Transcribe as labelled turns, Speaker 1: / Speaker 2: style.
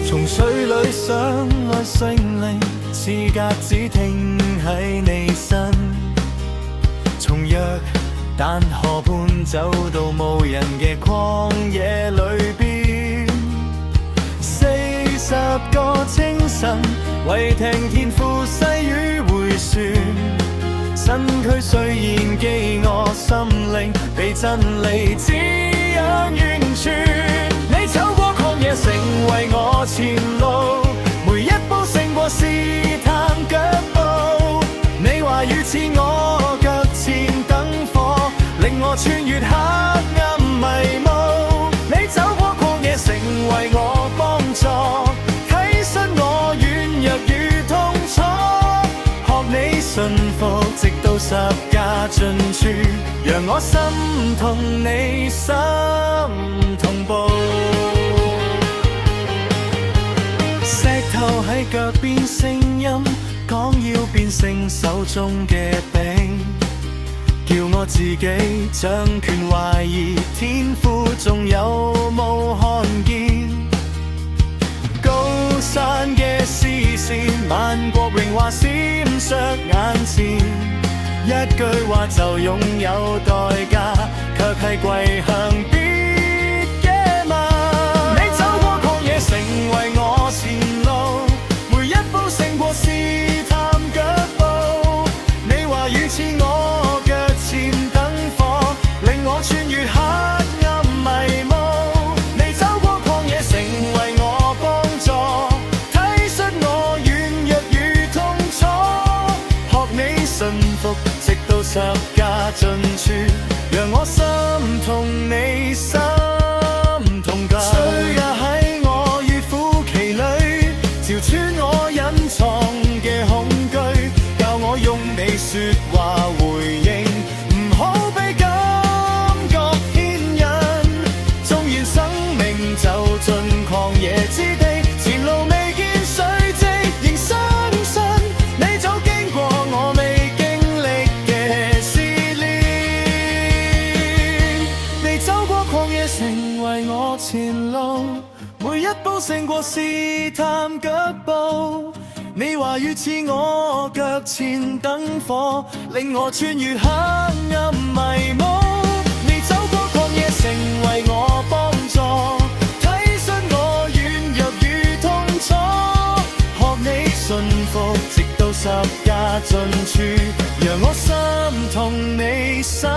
Speaker 1: 從水裏上來勝利，似格子停喺你身。從約旦河畔走到無人嘅曠野裏邊，40個清晨為聽天父細語回旋。身軀雖然飢餓，心靈被真理滋養完全。你走過曠野，成為我前路，每一步勝過試探腳步。你話語似我腳前燈火，令我穿越黑暗迷霧。你走過曠野，成為我幫助，體恤我軟弱與痛楚，學你順服，直到十架盡處，讓我心同你心同步。石頭喺腳邊，聲音講要變成手中嘅餅，叫我自己掌權，懷疑天父仲有冇看見。高山嘅視線，萬國榮華閃爍眼前，一句話就擁有代價，卻係跪向別嘅問。你走過曠野，成為我前路，每一步勝過試探腳步。你話語似我腳前燈火，令我穿越黑暗迷霧。你走過曠野，成為我幫助，體恤我軟弱與痛楚，學你順服，直到十架盡處，讓我心同你心同感。水也喺我越苦期裏，照穿我隱藏嘅恐懼，教我用你說話回應，唔好被感覺牽引。縱然生命走進曠野之地，前路未見水跡，仍相信你早經過我未經歷嘅試煉。你走過曠野，成為我前路，每一步勝過試探腳步。你話語似我腳前燈火，令我穿越黑暗迷霧。你走過曠野，成為我幫助，體恤我軟弱與痛楚，學你順服，直到十架盡處，讓我心同你心